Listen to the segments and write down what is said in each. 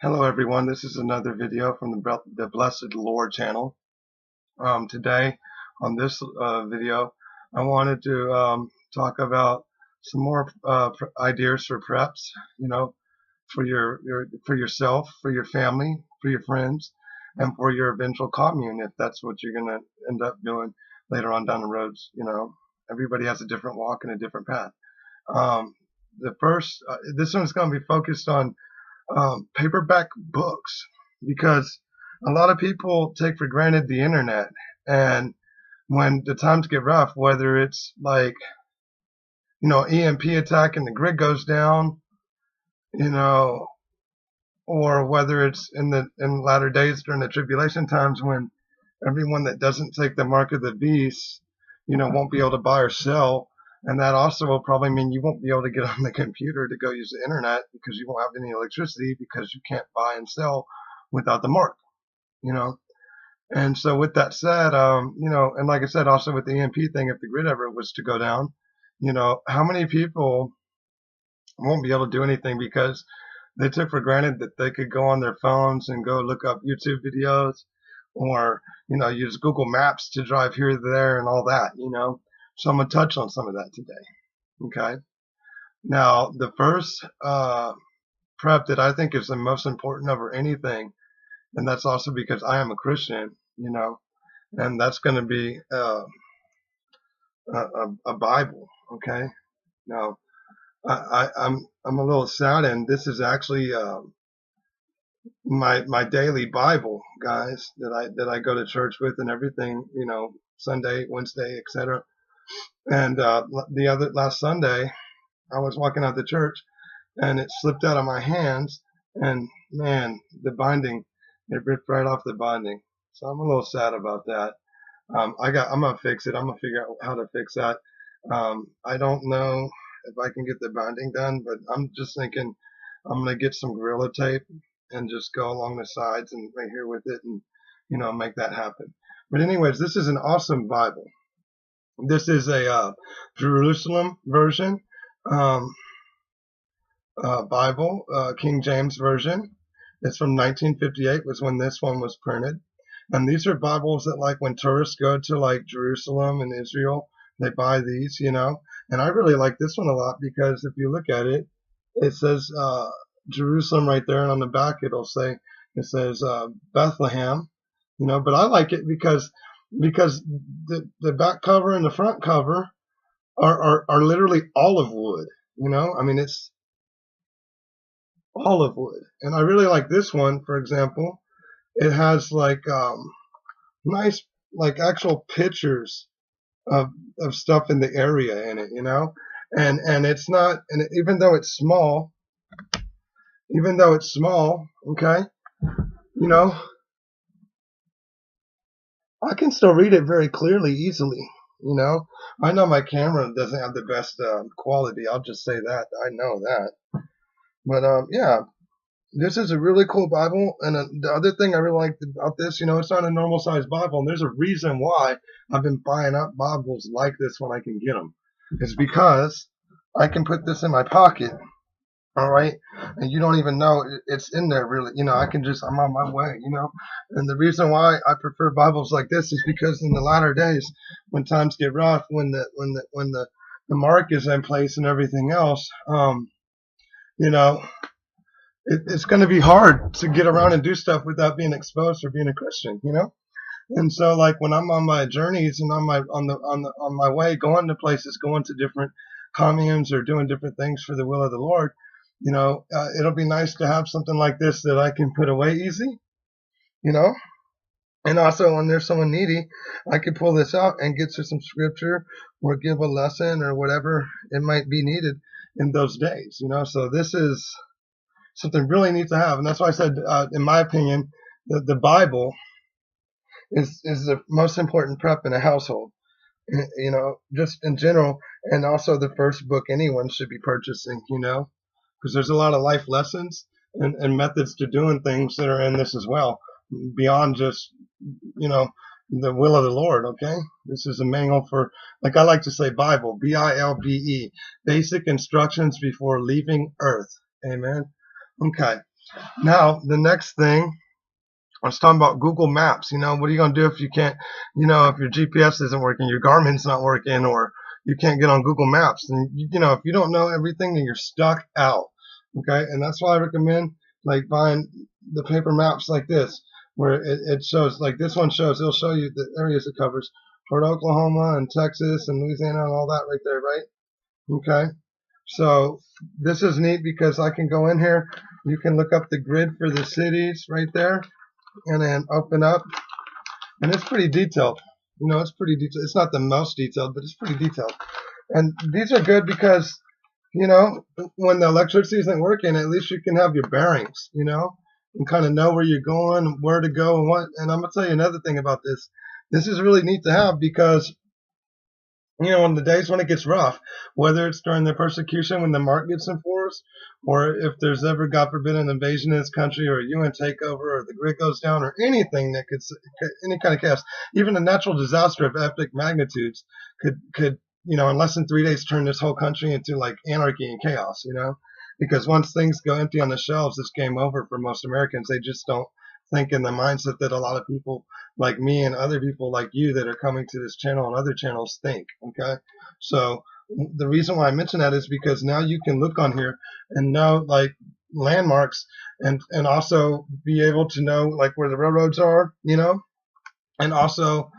Hello everyone, this is another video from the Blessed Lore channel. Today on this video I wanted to talk about some more ideas for preps, for for yourself, for your family, for your friends, and for your eventual commune if that's what you're going to end up doing later on down the roads. Everybody has a different walk and a different path. This one's going to be focused on paperback books because a lot of people take for granted the internet, and when the times get rough, whether it's like EMP attack and the grid goes down, you know or whether it's in latter days during the tribulation times when everyone that doesn't take the mark of the beast won't be able to buy or sell. And that also will probably mean you won't be able to get on the computer to go use the internet because you won't have any electricity because you can't buy and sell without the mark, you know. And so with that said, and like I said, also with the EMP thing, if the grid ever was to go down, how many people won't be able to do anything because they took for granted that they could go on their phones and go look up YouTube videos or, use Google Maps to drive here, there, and all that, So I'm going to touch on some of that today. Okay. Now, the first prep that I think is the most important over anything, and that's also because I am a Christian, and that's going to be a Bible. Okay. Now, I'm a little saddened. This is actually my daily Bible, guys, that I go to church with and everything, Sunday, Wednesday, etc. And the last Sunday, I was walking out the church, and it slipped out of my hands, and man, the binding, it ripped right off the binding. So I'm a little sad about that. I'm gonna fix it. I'm gonna figure out how to fix that. I don't know if I can get the binding done, but I'm just thinking I'm gonna get some Gorilla Tape and just go along the sides and right here with it, and make that happen. But anyways, this is an awesome Bible. This is a Jerusalem version Bible, King James version. It's from 1958 was when this one was printed. And these are Bibles that, like, when tourists go to like Jerusalem and Israel, they buy these, And I really like this one a lot because if you look at it, it says Jerusalem right there, and on the back it says Bethlehem, But I like it because the back cover and the front cover are literally olive wood, I mean, it's olive wood, and I really like this one. For example, it has like nice, like, actual pictures of stuff in the area in it, and it's not, and even though it's small, okay, you know, I can still read it very clearly, easily. I know my camera doesn't have the best quality. I'll just say that. I know that. But yeah, this is a really cool Bible. And the other thing I really like about this, it's not a normal size Bible, and there's a reason why I've been buying up Bibles like this when I can get them. It's because I can put this in my pocket. All right, and you don't even know it's in there, really. I'm on my way, And the reason why I prefer Bibles like this is because in the latter days, when times get rough, when the mark is in place and everything else, you know, it's going to be hard to get around and do stuff without being exposed for being a Christian, And so, like, when I'm on my journeys and on my way, going to places, going to different communes or doing different things for the will of the Lord, it'll be nice to have something like this that I can put away easy, And also, when there's someone needy, I could pull this out and get to some scripture or give a lesson or whatever it might be needed in those days, So this is something really neat to have, and that's why I said, in my opinion, the Bible is the most important prep in a household, just in general, and also the first book anyone should be purchasing, because there's a lot of life lessons and methods to doing things that are in this as well, beyond just, the will of the Lord, okay? This is a manual for, like I like to say, Bible, Bilbe, basic instructions before leaving earth. Amen. Okay. Now, the next thing, I was talking about Google Maps. What are you going to do if you can't, if your GPS isn't working, your Garmin's not working, or you can't get on Google Maps? And, if you don't know everything, then you're stuck out. Okay. And that's why I recommend like buying the paper maps like this, where it shows, like this one shows, it'll show you the areas it covers for Oklahoma and Texas and Louisiana and all that right there, right? Okay. So this is neat because I can go in here. You can look up the grid for the cities right there and then open up, and it's pretty detailed. It's pretty detailed. It's not the most detailed, but it's pretty detailed. And these are good because, when the electricity isn't working, at least you can have your bearings, and kind of know where you're going, where to go, and what. And I'm gonna tell you another thing about this. This is really neat to have because on the days when it gets rough, whether it's during the persecution when the mark gets enforced, or if there's ever, God forbid, an invasion in this country, or a UN takeover, or the grid goes down, or anything that could, any kind of chaos, even a natural disaster of epic magnitudes could, in less than 3 days turn this whole country into like anarchy and chaos, because once things go empty on the shelves, it's game over for most Americans. They just don't think in the mindset that a lot of people like me and other people like you that are coming to this channel and other channels think. Okay. So the reason why I mention that is because now you can look on here and know like landmarks, and also be able to know like where the railroads are, and also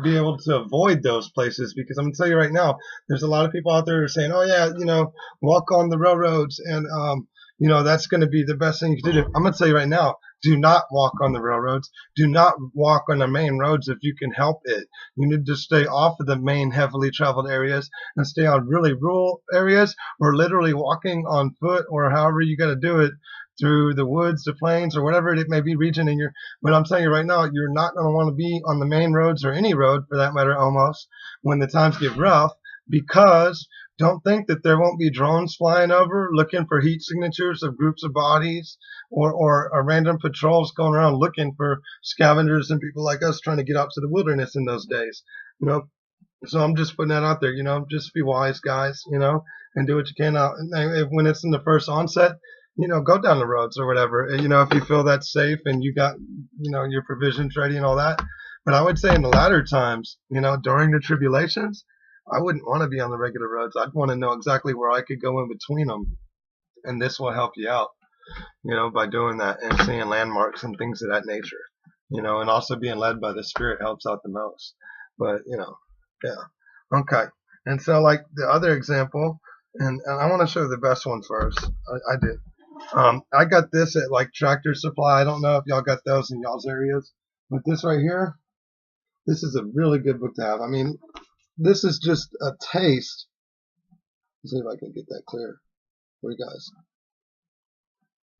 be able to avoid those places, because I'm gonna tell you right now, there's a lot of people out there who are saying, oh yeah, walk on the railroads, and that's going to be the best thing you can do. I'm gonna tell you right now, do not walk on the railroads. Do not walk on the main roads if you can help it. You need to stay off of the main heavily traveled areas and stay on really rural areas, or literally walking on foot, or however you got to do it, through the woods, the plains, or whatever it may be region in your. But I'm telling you right now, you're not going to want to be on the main roads, or any road for that matter, almost, when the times get rough, because don't think that there won't be drones flying over looking for heat signatures of groups of bodies, or random patrols going around looking for scavengers and people like us trying to get out to the wilderness in those days. You know, so I'm just putting that out there. Just be wise, guys. And do what you can. When it's in the first onset, go down the roads or whatever. If you feel that's safe and you got, your provisions ready and all that. But I would say in the latter times, during the tribulations, I wouldn't want to be on the regular roads. I'd want to know exactly where I could go in between them, and this will help you out, by doing that and seeing landmarks and things of that nature, and also being led by the Spirit helps out the most. But yeah, okay. And so, like the other example, and I want to show the best one first. I did. I got this at like Tractor Supply. I don't know if y'all got those in y'all's areas, but this right here, this is a really good book to have. I mean, this is just a taste. Let's see if I can get that clear for you guys.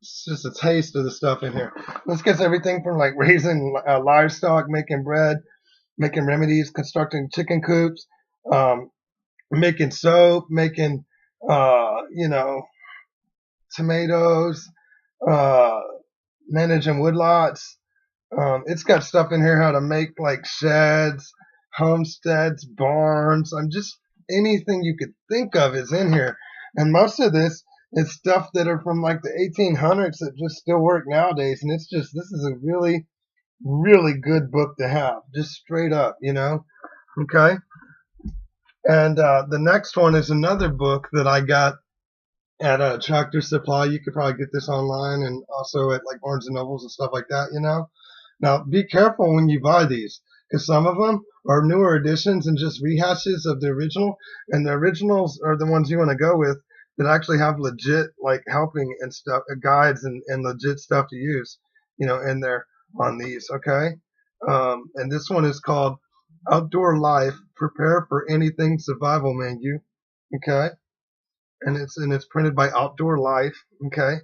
It's just a taste of the stuff in here. This gets everything from like raising livestock, making bread, making remedies, constructing chicken coops, making soap, making, tomatoes, uh, managing woodlots. It's got stuff in here how to make like sheds, homesteads, barns. I'm just anything you could think of is in here, and most of this is stuff that are from like the 1800s that just still work nowadays. And it's just this is a really, really good book to have, just straight up, Okay. And the next one is another book that I got at a Tractor Supply. You could probably get this online and also at like Barnes and Nobles and stuff like that, Now, be careful when you buy these, because some of them are newer editions and just rehashes of the original, and the originals are the ones you want to go with that actually have legit like helping and stuff, guides and legit stuff to use, in there on these, okay? And this one is called Outdoor Life: Prepare for Anything Survival Menu, okay? And it's printed by Outdoor Life, okay?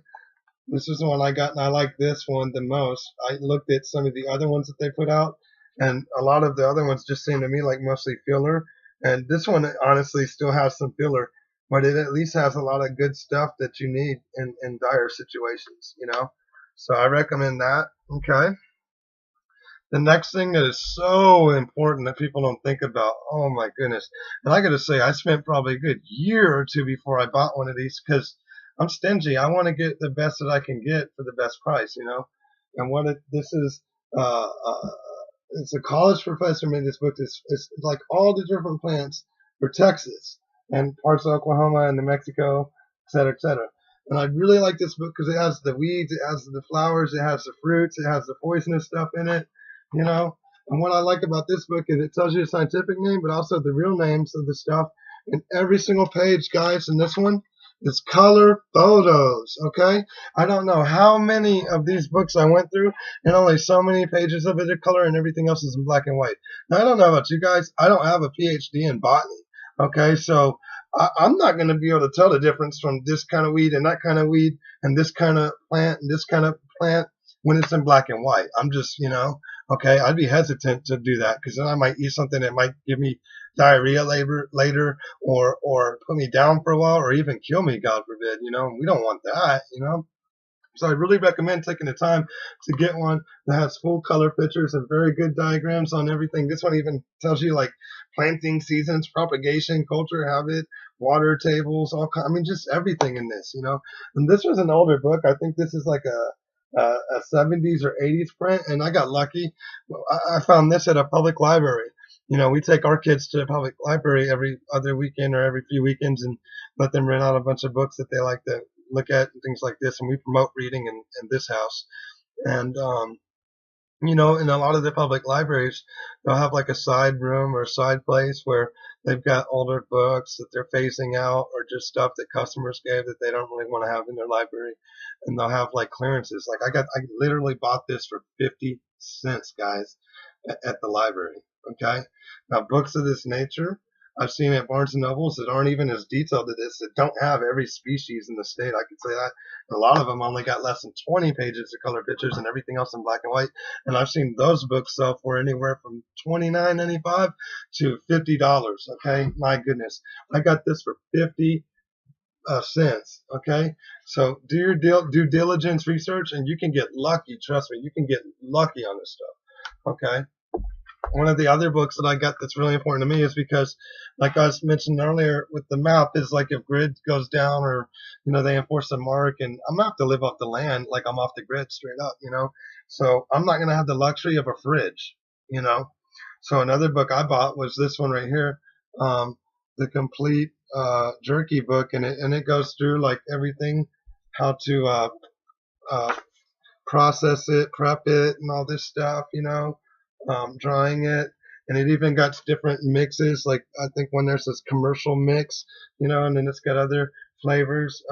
This is the one I got, and I like this one the most. I looked at some of the other ones that they put out, and a lot of the other ones just seem to me like mostly filler. And this one honestly still has some filler, but it at least has a lot of good stuff that you need in dire situations, So I recommend that. Okay. The next thing that is so important that people don't think about, oh my goodness. And I got to say, I spent probably a good year or two before I bought one of these, because I'm stingy. I want to get the best that I can get for the best price, you know. And this is, uh, uh, it's a college professor made this book. It's like all the different plants for Texas and parts of Oklahoma and New Mexico, et cetera, et cetera. And I really like this book because it has the weeds, it has the flowers, it has the fruits, it has the poisonous stuff in it, you know. And what I like about this book is it tells you the scientific name, but also the real names of the stuff in every single page, guys. And this one is color photos, okay? I don't know how many of these books I went through, and only so many pages of it are color, and everything else is in black and white. Now, I don't know about you guys. I don't have a PhD in botany, okay? So I'm not going to be able to tell the difference from this kind of weed and that kind of weed and this kind of plant and this kind of plant when it's in black and white. I'm just, you know, okay, I'd be hesitant to do that because then I might eat something that might give me diarrhea later or put me down for a while or even kill me, God forbid, you know. We don't want that, you know. So I really recommend taking the time to get one that has full color pictures and very good diagrams on everything. This one even tells you like planting seasons, propagation, culture habit, water tables, I mean, just everything in this, you know. And this was an older book. I think this is like a 70s or 80s print, and I got lucky. I found this at a public library. You know, we take our kids to a public library every other weekend or every few weekends and let them rent out a bunch of books that they like to look at and things like this. And we promote reading in this house. And, you know, in a lot of the public libraries, they'll have like a side room or a side place where they've got older books that they're phasing out or just stuff that customers gave that they don't really want to have in their library. And they'll have like clearances. Like I literally bought this for 50 cents, guys, at the library. Okay. Now, books of this nature, I've seen at Barnes and Nobles that aren't even as detailed as this, that don't have every species in the state. I could say that. A lot of them only got less than 20 pages of color pictures and everything else in black and white. And I've seen those books sell for anywhere from $29.95 to $50. Okay. My goodness. I got this for 50 cents. Okay. So do your due diligence research and you can get lucky. Trust me, you can get lucky on this stuff. Okay. One of the other books that I got that's really important to me is because, like I was mentioned earlier, with the map is like if grid goes down or, you know, they enforce a mark and I'm gonna have to live off the land like I'm off the grid straight up, you know. So I'm not gonna have the luxury of a fridge, you know. So another book I bought was this one right here, the complete jerky book, and it goes through like everything, how to uh, process it, prep it, and all this stuff, you know, drying it. And it even got different mixes. Like I think one there says commercial mix, you know, and then it's got other flavors,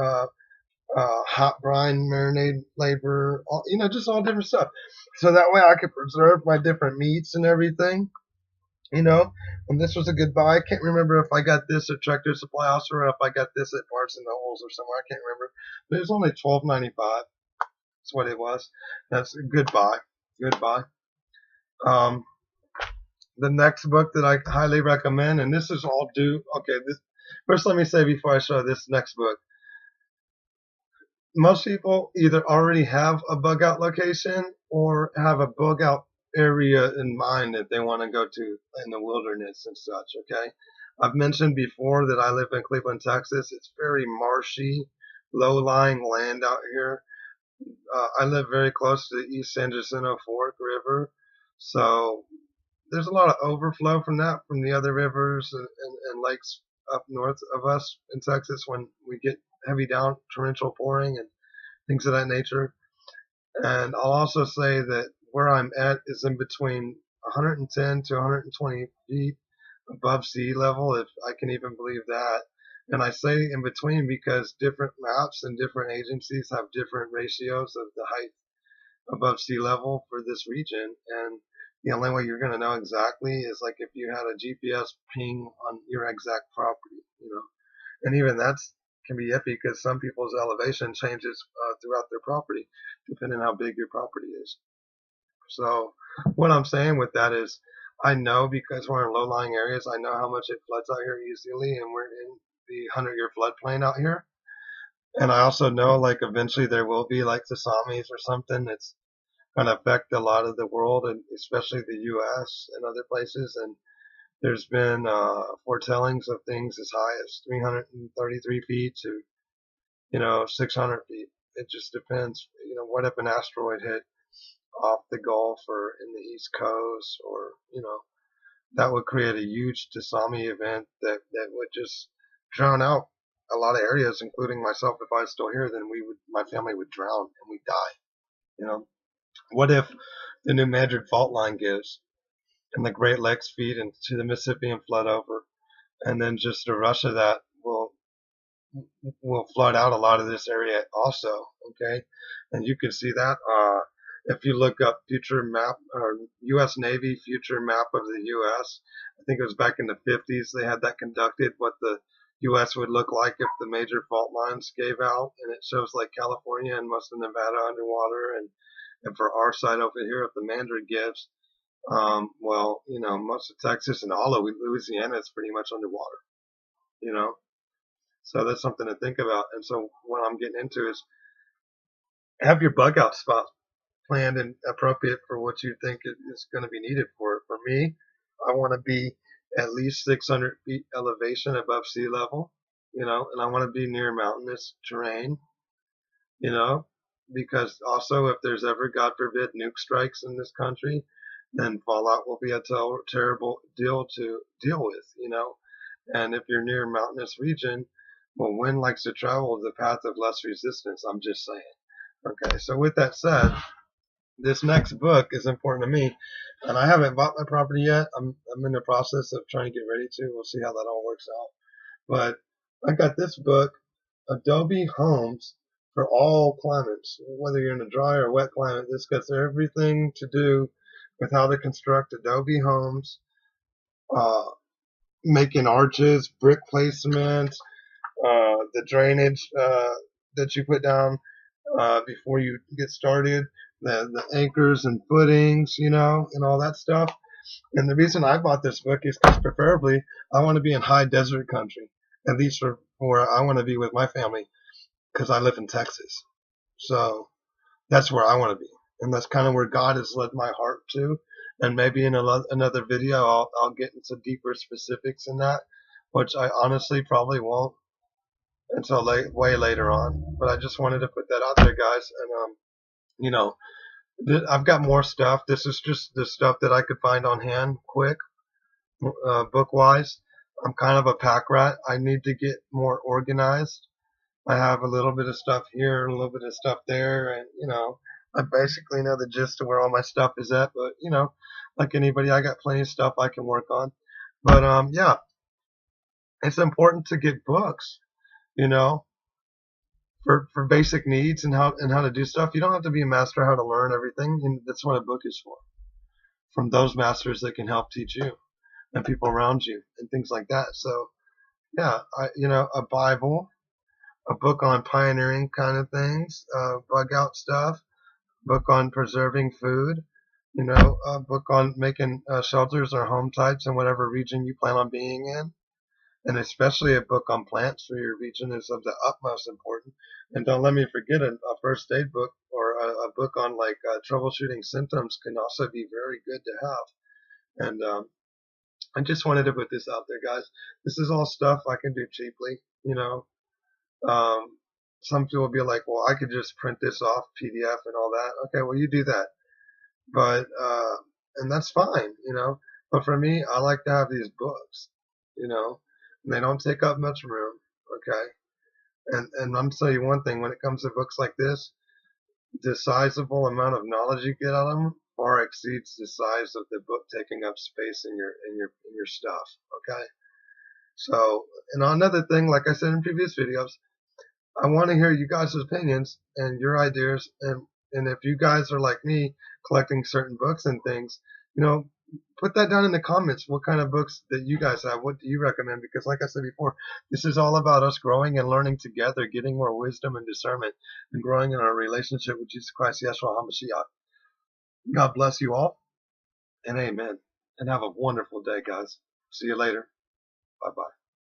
hot brine, marinade flavor, all, you know, just all different stuff. So that way I could preserve my different meats and everything, you know. And this was a good buy. I can't remember if I got this at Tractor Supply House or if I got this at Barnes and Nobles or somewhere. I can't remember. But it was only $12.95. That's what it was. That's a good buy. Good buy. Um, the next book that I highly recommend, and this is all due. Okay, this first let me say before I show this next book. Most people either already have a bug out location or have a bug out area in mind that they want to go to in the wilderness and such. Okay, I've mentioned before that I live in Cleveland, Texas. It's very marshy, low-lying land out here. I live very close to the East San Jacinto Fork River, so there's a lot of overflow from that from the other rivers and lakes up north of us in Texas when we get heavy down torrential pouring and things of that nature. And I'll also say that where I'm at is in between 110 to 120 feet above sea level, if I can even believe that. And I say in between because different maps and different agencies have different ratios of the height above sea level for this region. And the only way you're going to know exactly is like if you had a GPS ping on your exact property, you know. And even that's can be iffy because some people's elevation changes throughout their property, depending on how big your property is. So what I'm saying with that is, I know because we're in low-lying areas, I know how much it floods out here easily, and we're in the 100-year floodplain out here. And I also know like eventually there will be like tsunamis or something that's going to affect a lot of the world, and especially the U.S. and other places. And there's been foretellings of things as high as 333 feet to 600 feet. It just depends. What if an asteroid hit off the Gulf or in the East Coast, or that would create a huge tsunami event that would just drown out a lot of areas, including myself. If I was still here, then my family would drown and we'd die. You know, what if the New Madrid fault line gives and the Great Lakes feed into the Mississippi and flood over, and then just a rush of that will flood out a lot of this area also. Okay, and you can see that if you look up future map or U.S. Navy future map of the U.S. I think it was back in the 50s they had that conducted, what the U.S. would look like if the major fault lines gave out, and it shows like California and most of Nevada underwater, and for our side over here, if the Mandarin gives, well, most of Texas and all of Louisiana is pretty much underwater, you know. So that's something to think about. And so what I'm getting into is have your bug out spot planned and appropriate for what you think is going to be needed for it. For me, I want to be at least 600 feet elevation above sea level, and I want to be near mountainous terrain, you know, because also if there's ever, God forbid, nuke strikes in this country, then fallout will be a terrible deal to deal with. And if you're near a mountainous region, well, wind likes to travel the path of less resistance. I'm just saying. Okay, so with that said, this next book is important to me, and I haven't bought my property yet. I'm in the process of trying to get ready to. We'll see how that all works out. But I got this book, Adobe Homes for All Climates, whether you're in a dry or wet climate. This gets everything to do with how to construct Adobe homes, uh, making arches, brick placement, the drainage that you put down before you get started, the anchors and footings, and all that stuff. And the reason I bought this book is because preferably I want to be in high desert country, at least for where I want to be with my family, because I live in Texas. So that's where I want to be. And that's kind of where God has led my heart to. And maybe in another video, I'll get into deeper specifics in that, which I honestly probably won't until way later on. But I just wanted to put that out there, guys. And, I've got more stuff. This is just the stuff that I could find on hand quick, book-wise. I'm kind of a pack rat. I need to get more organized. I have a little bit of stuff here, a little bit of stuff there, and, I basically know the gist of where all my stuff is at. But, like anybody, I got plenty of stuff I can work on. But, yeah, it's important to get books, for basic needs and how to do stuff. You don't have to be a master how to learn everything, and that's what a book is for. From those masters that can help teach you and people around you and things like that. So yeah, a Bible, a book on pioneering kind of things, bug out stuff, book on preserving food, a book on making shelters or home types in whatever region you plan on being in. And especially a book on plants for your region is of the utmost importance. And don't let me forget a first aid book or a book on like troubleshooting symptoms can also be very good to have. And I just wanted to put this out there, guys. This is all stuff I can do cheaply. Some people will be like, well, I could just print this off PDF and all that. Okay, well, you do that. But and that's fine. But for me, I like to have these books. They don't take up much room, okay? And I'm telling you one thing, when it comes to books like this, the sizable amount of knowledge you get out of them far exceeds the size of the book taking up space in your stuff, okay? So, and another thing, like I said in previous videos, I want to hear you guys' opinions and your ideas, and if you guys are like me, collecting certain books and things, put that down in the comments. What kind of books that you guys have? What do you recommend? Because like I said before, this is all about us growing and learning together, getting more wisdom and discernment, and growing in our relationship with Jesus Christ, Yeshua HaMashiach. God bless you all, and amen. And have a wonderful day, guys. See you later. Bye-bye.